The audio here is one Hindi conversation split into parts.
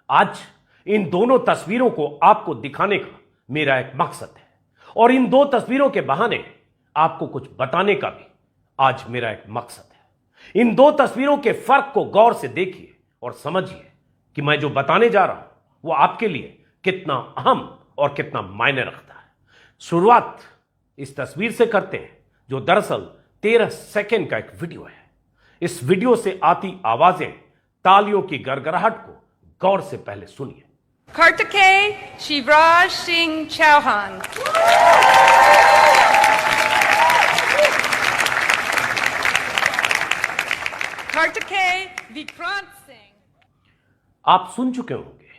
आज इन दोनों तस्वीरों को आपको दिखाने का मेरा एक मकसद है और इन दो तस्वीरों के बहाने आपको कुछ बताने का भी आज मेरा एक मकसद है। इन दो तस्वीरों के फर्क को गौर से देखिए और समझिए कि मैं जो बताने जा रहा हूं वो आपके लिए कितना अहम और कितना मायने रखता है। शुरुआत इस तस्वीर से करते हैं जो दरअसल 13 सेकंड का एक वीडियो है। इस वीडियो से आती आवाजें, तालियों की गड़गड़ाहट को गौर से पहले सुनिए। Kartikeya Shivraj Singh Chauhan. Kartikeya Vikrant Singh. आप सुन चुके होंगे,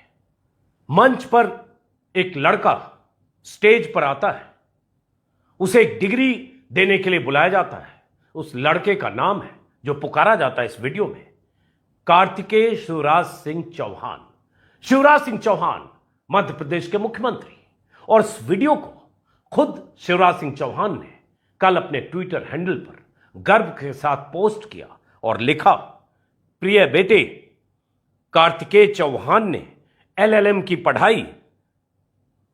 मंच पर एक लड़का स्टेज पर आता है, उसे एक डिग्री देने के लिए बुलाया जाता है। उस लड़के का नाम है जो पुकारा जाता है इस वीडियो में, कार्तिकेय शिवराज सिंह चौहान। शिवराज सिंह चौहान मध्य प्रदेश के मुख्यमंत्री। और इस वीडियो को खुद शिवराज सिंह चौहान ने कल अपने ट्विटर हैंडल पर गर्व के साथ पोस्ट किया और लिखा, प्रिय बेटे, कार्तिकेय चौहान ने एलएलएम की पढ़ाई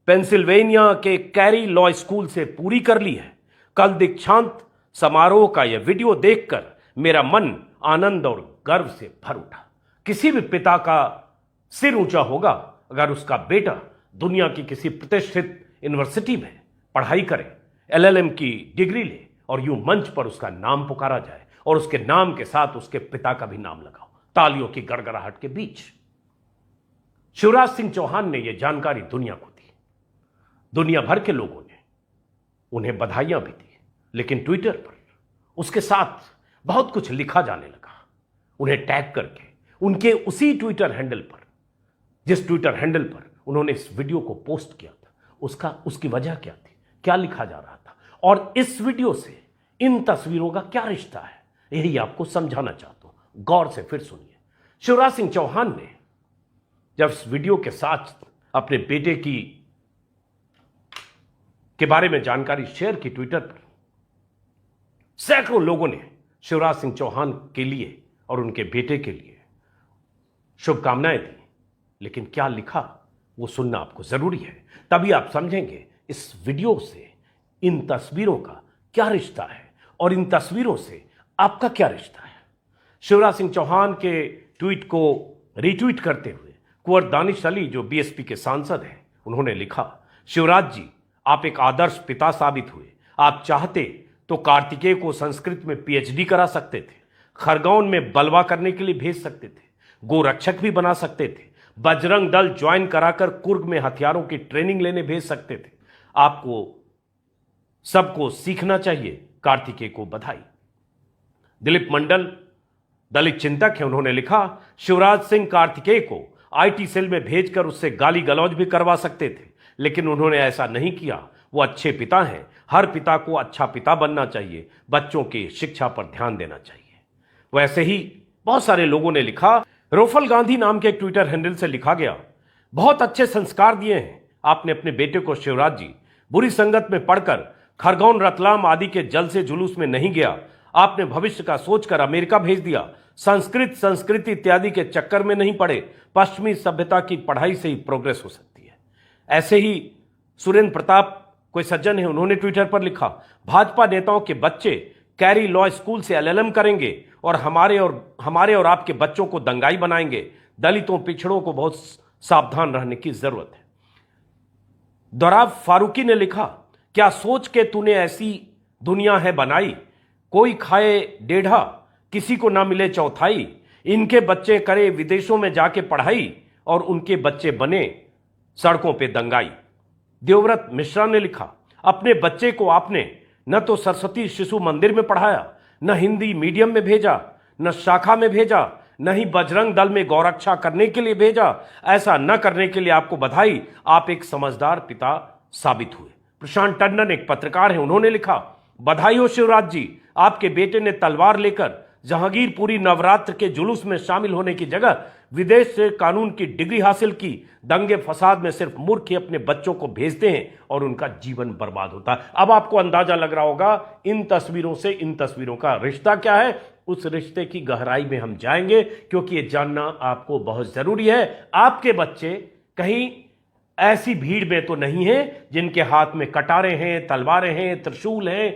पेंसिल्वेनिया के कैरी लॉ स्कूल से पूरी कर ली है। कल दीक्षांत समारोह का यह वीडियो देखकर मेरा मन आनंद और गर्व से भर उठा। किसी भी पिता का सिर ऊंचा होगा अगर उसका बेटा दुनिया की किसी प्रतिष्ठित यूनिवर्सिटी में पढ़ाई करे, एलएलएम की डिग्री ले और यूं मंच पर उसका नाम पुकारा जाए और उसके नाम के साथ उसके पिता का भी नाम लगाओ, तालियों की गड़गड़ाहट के बीच। शिवराज सिंह चौहान ने यह जानकारी दुनिया को दी। दुनिया भर के लोगों ने उन्हें बधाइयां भी दी, लेकिन ट्विटर पर उसके साथ बहुत कुछ लिखा जाने लगा, उन्हें टैग करके। उनके उसी ट्विटर हैंडल पर, जिस ट्विटर हैंडल पर उन्होंने इस वीडियो को पोस्ट किया था, उसकी वजह क्या थी, क्या लिखा जा रहा था और इस वीडियो से इन तस्वीरों का क्या रिश्ता है, यही आपको समझाना चाहता हूं। गौर से फिर सुनिए। शिवराज सिंह चौहान ने जब इस वीडियो के साथ अपने बेटे के बारे में जानकारी शेयर की ट्विटर पर, सैकड़ों लोगों ने शिवराज सिंह चौहान के लिए और उनके बेटे के लिए शुभकामनाएं दी, लेकिन क्या लिखा वो सुनना आपको जरूरी है, तभी आप समझेंगे इस वीडियो से इन तस्वीरों का क्या रिश्ता है और इन तस्वीरों से आपका क्या रिश्ता है। शिवराज सिंह चौहान के ट्वीट को रीट्वीट करते हुए कुंवर दानिश अली, जो बीएसपी के सांसद हैं, उन्होंने लिखा, शिवराज जी, आप एक आदर्श पिता साबित हुए। आप चाहते तो कार्तिकेय को संस्कृत में पीएचडी करा सकते थे, खरगोन में बलवा करने के लिए भेज सकते थे, गोरक्षक भी बना सकते थे, बजरंग दल ज्वाइन कराकर कुर्ग में हथियारों की ट्रेनिंग लेने भेज सकते थे। आपको सबको सीखना चाहिए। कार्तिकेय को बधाई। दिलीप मंडल दलित चिंतक है, उन्होंने लिखा, शिवराज सिंह कार्तिकेय को आईटी सेल में भेजकर उससे गाली गलौज भी करवा सकते थे, लेकिन उन्होंने ऐसा नहीं किया। वो अच्छे पिता हैं। हर पिता को अच्छा पिता बनना चाहिए, बच्चों की शिक्षा पर ध्यान देना चाहिए। वैसे ही बहुत सारे लोगों ने लिखा। रोफल गांधी नाम के एक ट्विटर हैंडल से लिखा गया, बहुत अच्छे संस्कार दिए हैं आपने अपने बेटे को शिवराज जी। बुरी संगत में पढ़कर खरगोन, रतलाम आदि के जलसे जुलूस में नहीं गया। आपने भविष्य का सोचकर अमेरिका भेज दिया। संस्कृति इत्यादि के चक्कर में नहीं पड़े। पश्चिमी सभ्यता की पढ़ाई से ही प्रोग्रेस हो सकती है। ऐसे ही सुरेंद्र प्रताप कोई सज्जन है, उन्होंने ट्विटर पर लिखा, भाजपा नेताओं के बच्चे कैरी लॉ स्कूल से एलएलएम करेंगे और हमारे और आपके बच्चों को दंगाई बनाएंगे। दलितों, पिछड़ों को बहुत सावधान रहने की जरूरत है। दोराब फारूकी ने लिखा, क्या सोच के तूने ऐसी दुनिया है बनाई, कोई खाए डेढ़ा, किसी को ना मिले चौथाई। इनके बच्चे करे विदेशों में जाके पढ़ाई और उनके बच्चे बने सड़कों पे दंगाई। देवव्रत मिश्रा ने लिखा, अपने बच्चे को आपने न तो सरस्वती शिशु मंदिर में पढ़ाया, न हिंदी मीडियम में भेजा, न शाखा में भेजा, न ही बजरंग दल में गौरक्षा करने के लिए भेजा। ऐसा न करने के लिए आपको बधाई। आप एक समझदार पिता साबित हुए। प्रशांत टंडन एक पत्रकार हैं, उन्होंने लिखा, बधाई हो शिवराज जी, आपके बेटे ने तलवार लेकर जहांगीरपुरी नवरात्र के जुलूस में शामिल होने की जगह विदेश से कानून की डिग्री हासिल की। दंगे फसाद में सिर्फ मूर्ख ही अपने बच्चों को भेजते हैं और उनका जीवन बर्बाद होता है। अब आपको अंदाजा लग रहा होगा इन तस्वीरों से इन तस्वीरों का रिश्ता क्या है। उस रिश्ते की गहराई में हम जाएंगे, क्योंकि ये जानना आपको बहुत जरूरी है। आपके बच्चे कहीं ऐसी भीड़ में तो नहीं है जिनके हाथ में कटारे हैं, तलवारें हैं, त्रिशूल हैं,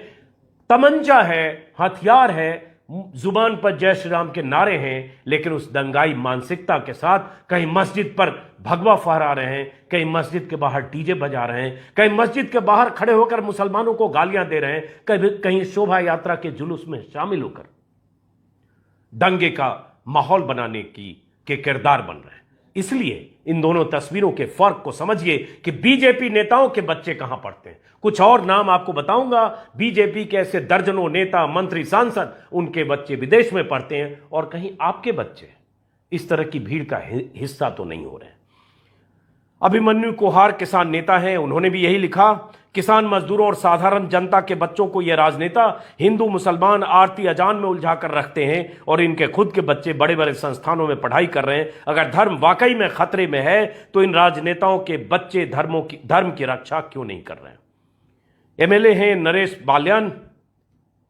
तमंचा है, हथियार है, जुबान पर जय श्री राम के नारे हैं, लेकिन उस दंगाई मानसिकता के साथ कहीं मस्जिद पर भगवा फहरा रहे हैं, कहीं मस्जिद के बाहर डीजे बजा रहे हैं, कहीं मस्जिद के बाहर खड़े होकर मुसलमानों को गालियां दे रहे हैं, कहीं शोभा यात्रा के जुलूस में शामिल होकर दंगे का माहौल बनाने के किरदार बन रहे हैं। इसलिए इन दोनों तस्वीरों के फर्क को समझिए कि बीजेपी नेताओं के बच्चे कहां पढ़ते हैं। कुछ और नाम आपको बताऊंगा, बीजेपी के ऐसे दर्जनों नेता, मंत्री, सांसद, उनके बच्चे विदेश में पढ़ते हैं, और कहीं आपके बच्चे इस तरह की भीड़ का हिस्सा तो नहीं हो रहे हैं। अभिमन्यु कुहार किसान नेता हैं, उन्होंने भी यही लिखा, किसान मजदूरों और साधारण जनता के बच्चों को यह राजनेता हिंदू मुसलमान आरती अजान में उलझा कर रखते हैं, और इनके खुद के बच्चे बड़े बड़े संस्थानों में पढ़ाई कर रहे हैं। अगर धर्म वाकई में खतरे में है तो इन राजनेताओं के बच्चे धर्म की रक्षा क्यों नहीं कर रहे हैं। एमएलए हैं नरेश बाल्यान,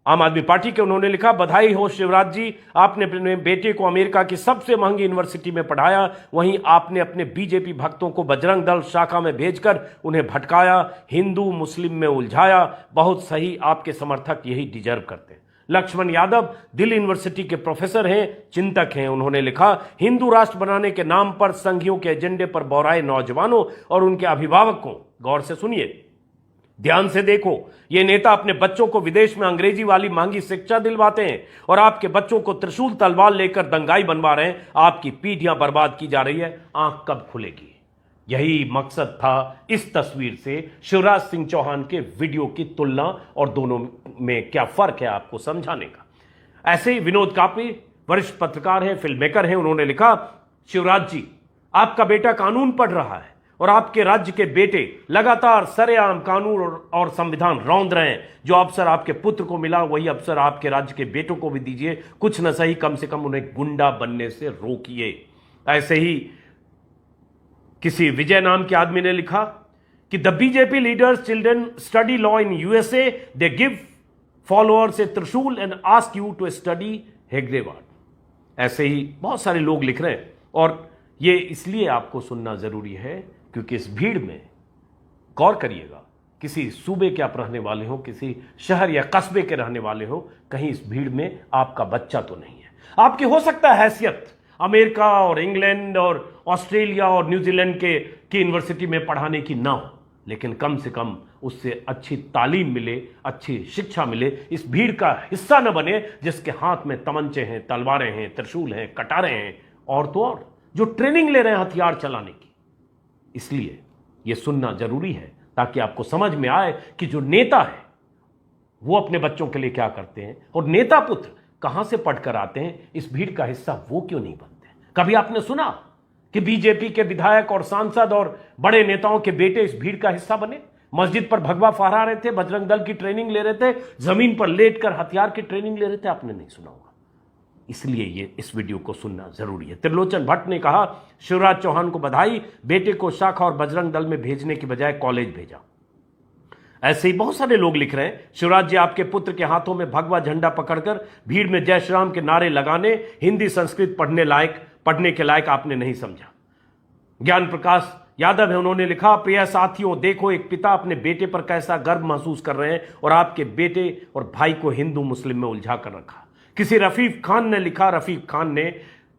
आम आदमी पार्टी के, उन्होंने लिखा, बधाई हो शिवराज जी, आपने अपने बेटे को अमेरिका की सबसे महंगी यूनिवर्सिटी में पढ़ाया, वहीं आपने अपने बीजेपी भक्तों को बजरंग दल शाखा में भेजकर उन्हें भटकाया, हिंदू मुस्लिम में उलझाया। बहुत सही, आपके समर्थक यही डिजर्व करते हैं। लक्ष्मण यादव दिल्ली यूनिवर्सिटी के प्रोफेसर हैं, चिंतक हैं, उन्होंने लिखा, हिंदू राष्ट्र बनाने के नाम पर संघियों के एजेंडे पर बौराए नौजवानों और उनके अभिभावकों, गौर से सुनिए, ध्यान से देखो, ये नेता अपने बच्चों को विदेश में अंग्रेजी वाली महंगी शिक्षा दिलवाते हैं और आपके बच्चों को त्रिशूल तलवार लेकर दंगाई बनवा रहे हैं। आपकी पीढ़ियां बर्बाद की जा रही है, आंख कब खुलेगी? यही मकसद था इस तस्वीर से शिवराज सिंह चौहान के वीडियो की तुलना और दोनों में क्या फर्क है आपको समझाने का। ऐसे ही विनोद कापी वरिष्ठ पत्रकार हैं, फिल्म मेकर हैं, उन्होंने लिखा, शिवराज जी, आपका बेटा कानून पढ़ रहा है और आपके राज्य के बेटे लगातार सरेआम कानून और संविधान रौंद रहे हैं। जो अवसर आपके पुत्र को मिला वही अवसर आपके राज्य के बेटों को भी दीजिए, कुछ न सही कम से कम उन्हें गुंडा बनने से रोकिए। ऐसे ही किसी विजय नाम के आदमी ने लिखा कि the BJP leaders children study law in USA, they give followers a trishul and ask you to study हेगड़ेवाड। ऐसे ही बहुत सारे लोग लिख रहे हैं, और ये इसलिए आपको सुनना जरूरी है क्योंकि इस भीड़ में गौर करिएगा, किसी सूबे के आप रहने वाले हो, किसी शहर या कस्बे के रहने वाले हो, कहीं इस भीड़ में आपका बच्चा तो नहीं है। आपकी हो सकता है हैसियत अमेरिका और इंग्लैंड और ऑस्ट्रेलिया और न्यूजीलैंड की यूनिवर्सिटी में पढ़ाने की ना हो, लेकिन कम से कम उससे अच्छी तालीम मिले, अच्छी शिक्षा मिले, इस भीड़ का हिस्सा न बने जिसके हाथ में तमंचे हैं, तलवारें हैं, त्रिशूल हैं, कटारे हैं, और तो और जो ट्रेनिंग ले रहे हैं हथियार चलाने की। इसलिए यह सुनना जरूरी है ताकि आपको समझ में आए कि जो नेता है वो अपने बच्चों के लिए क्या करते हैं और नेता पुत्र कहां से पढ़कर आते हैं। इस भीड़ का हिस्सा वो क्यों नहीं बनते? कभी आपने सुना कि बीजेपी के विधायक और सांसद और बड़े नेताओं के बेटे इस भीड़ का हिस्सा बने? मस्जिद पर भगवा फहरा रहे थे, बजरंग दल की ट्रेनिंग ले रहे थे, जमीन पर लेटकर हथियार की ट्रेनिंग ले रहे थे? आपने नहीं सुना होगा। इसलिए ये इस वीडियो को सुनना जरूरी है। त्रिलोचन भट्ट ने कहा, शिवराज चौहान को बधाई, बेटे को शाखा और बजरंग दल में भेजने की बजाय कॉलेज भेजा। ऐसे ही बहुत सारे लोग लिख रहे हैं, शिवराज जी, आपके पुत्र के हाथों में भगवा झंडा पकड़कर भीड़ में जय श्री राम के नारे लगाने, हिंदी संस्कृत पढ़ने के लायक आपने नहीं समझा। ज्ञान प्रकाश यादव है, उन्होंने लिखा, प्रिय साथियों, देखो एक पिता अपने बेटे पर कैसा गर्व महसूस कर रहे हैं और आपके बेटे और भाई को हिंदू मुस्लिम में उलझा कर रखा। किसी रफीक खान ने लिखा, रफीक खान ने,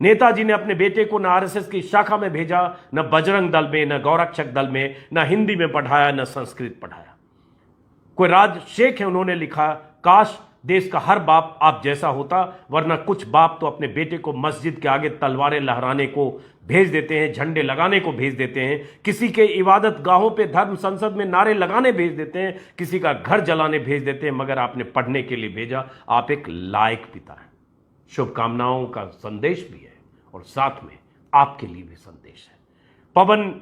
नेताजी ने अपने बेटे को न आरएसएस की शाखा में भेजा, न बजरंग दल में, न गौरक्षक दल में, न हिंदी में पढ़ाया, न संस्कृत पढ़ाया। कोई राज शेख है, उन्होंने लिखा, काश देश का हर बाप आप जैसा होता, वरना कुछ बाप तो अपने बेटे को मस्जिद के आगे तलवारें लहराने को भेज देते हैं, झंडे लगाने को भेज देते हैं, किसी के इबादत गाहों पे धर्म संसद में नारे लगाने भेज देते हैं, किसी का घर जलाने भेज देते हैं, मगर आपने पढ़ने के लिए भेजा। आप एक लायक पिता हैं। शुभकामनाओं का संदेश भी है और साथ में आपके लिए भी संदेश है। पवन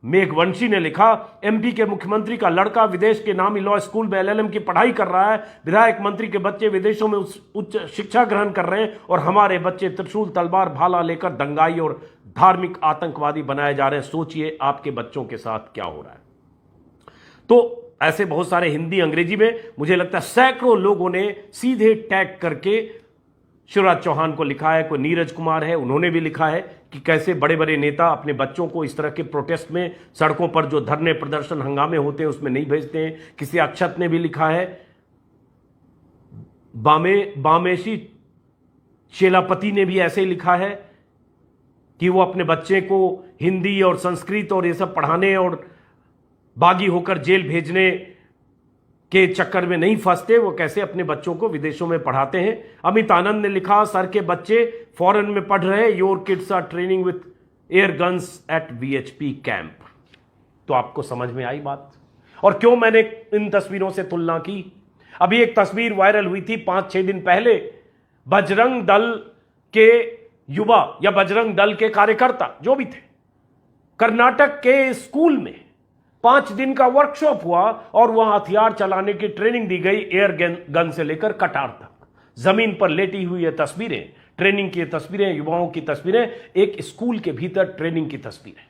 मेघवंशी ने लिखा, एमपी के मुख्यमंत्री का लड़का विदेश के नामी लॉ स्कूल में एलएलएम की पढ़ाई कर रहा है, विधायक मंत्री के बच्चे विदेशों में उच्च शिक्षा ग्रहण कर रहे हैं और हमारे बच्चे त्रिशूल तलवार भाला लेकर दंगाई और धार्मिक आतंकवादी बनाए जा रहे हैं। सोचिए आपके बच्चों के साथ क्या हो रहा है। तो ऐसे बहुत सारे हिंदी अंग्रेजी में मुझे लगता है सैकड़ों लोगों ने सीधे टैग करके शिवराज चौहान को लिखा है, कोई नीरज कुमार है, उन्होंने भी लिखा है कि कैसे बड़े बड़े नेता अपने बच्चों को इस तरह के प्रोटेस्ट में, सड़कों पर जो धरने प्रदर्शन हंगामे होते हैं उसमें नहीं भेजते हैं। किसी अक्षत ने भी लिखा है, बामेशी शेलापति ने भी ऐसे ही लिखा है कि वो अपने बच्चे को हिंदी और संस्कृत और ये सब पढ़ाने और बागी होकर जेल भेजने के चक्कर में नहीं फंसते, वो कैसे अपने बच्चों को विदेशों में पढ़ाते हैं। अमित आनंद ने लिखा, सर के बच्चे फॉरेन में पढ़ रहे, your kids are training with air guns at VHP camp. तो आपको समझ में आई बात? और क्यों मैंने इन तस्वीरों से तुलना की? अभी एक तस्वीर वायरल हुई थी 5-6 दिन पहले, बजरंग दल के युवा या बजरंग दल के कार्यकर्ता जो भी थे, कर्नाटक के स्कूल में 5 दिन का वर्कशॉप हुआ और वहां हथियार चलाने की ट्रेनिंग दी गई, एयर गन से लेकर कटार तक। जमीन पर लेटी हुई ये तस्वीरें, ट्रेनिंग की तस्वीरें, युवाओं की तस्वीरें, एक स्कूल के भीतर ट्रेनिंग की तस्वीरें।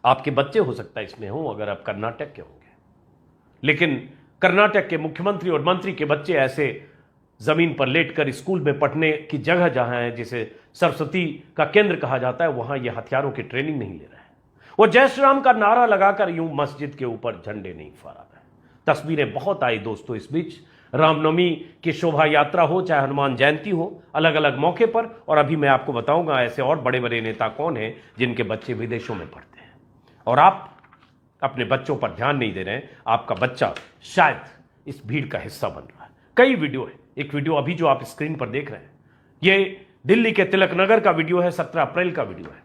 आपके बच्चे हो सकता है इसमें हो अगर आप कर्नाटक के होंगे, लेकिन कर्नाटक के मुख्यमंत्री और मंत्री के बच्चे ऐसे जमीन पर लेटकर स्कूल में पढ़ने की जगह जहां है, जिसे सरस्वती का केंद्र कहा जाता है, वहां ये हथियारों की ट्रेनिंग नहीं ले रहे हैं। वो जय श्री राम का नारा लगाकर यूं मस्जिद के ऊपर झंडे नहीं फहरा रहे। तस्वीरें बहुत आई दोस्तों इस बीच। रामनवमी की शोभा यात्रा हो, चाहे हनुमान जयंती हो, अलग अलग मौके पर। और अभी मैं आपको बताऊंगा ऐसे और बड़े बड़े नेता कौन हैं जिनके बच्चे विदेशों में पढ़ते हैं, और आप अपने बच्चों पर ध्यान नहीं दे रहे हैं। आपका बच्चा शायद इस भीड़ का हिस्सा बन रहा है। कई वीडियो है, एक वीडियो अभी जो आप स्क्रीन पर देख रहे हैं, ये दिल्ली के तिलक नगर का वीडियो है, 17 अप्रैल का वीडियो है,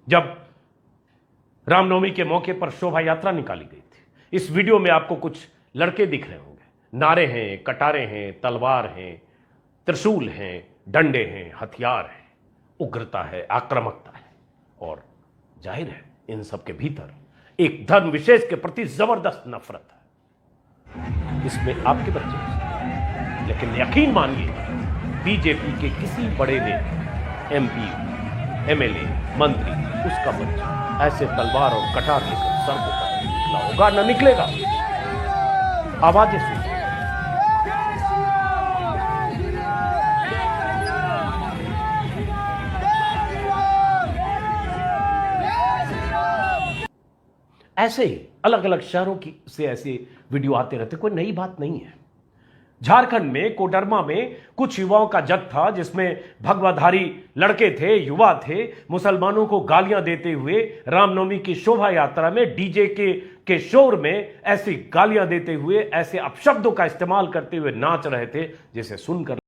जब रामनवमी के मौके पर शोभा यात्रा निकाली गई थी। इस वीडियो में आपको कुछ लड़के दिख रहे होंगे, नारे हैं, कटारे हैं, तलवार हैं, त्रिशूल हैं, डंडे हैं, हथियार हैं, उग्रता है, आक्रामकता है, और जाहिर है इन सब के भीतर एक धर्म विशेष के प्रति जबरदस्त नफरत है। इसमें आपके बच्चे हो सकते हैं, लेकिन यकीन मानिए बीजेपी के किसी बड़े नेता, MP, MLA, मंत्री, उसका बच्चा ऐसे तलवार और कटार लेकर सड़कों पर निकला होगा, न निकलेगा। आवाजें सुनिए। ऐसे ही अलग अलग शहरों की से ऐसे वीडियो आते रहते, कोई नई बात नहीं है। झारखंड में कोडरमा में कुछ युवाओं का जत्था था जिसमें भगवाधारी लड़के थे, युवा थे, मुसलमानों को गालियां देते हुए रामनवमी की शोभा यात्रा में डीजे के शोर में ऐसी गालियां देते हुए, ऐसे अपशब्दों का इस्तेमाल करते हुए नाच रहे थे, जिसे सुनकर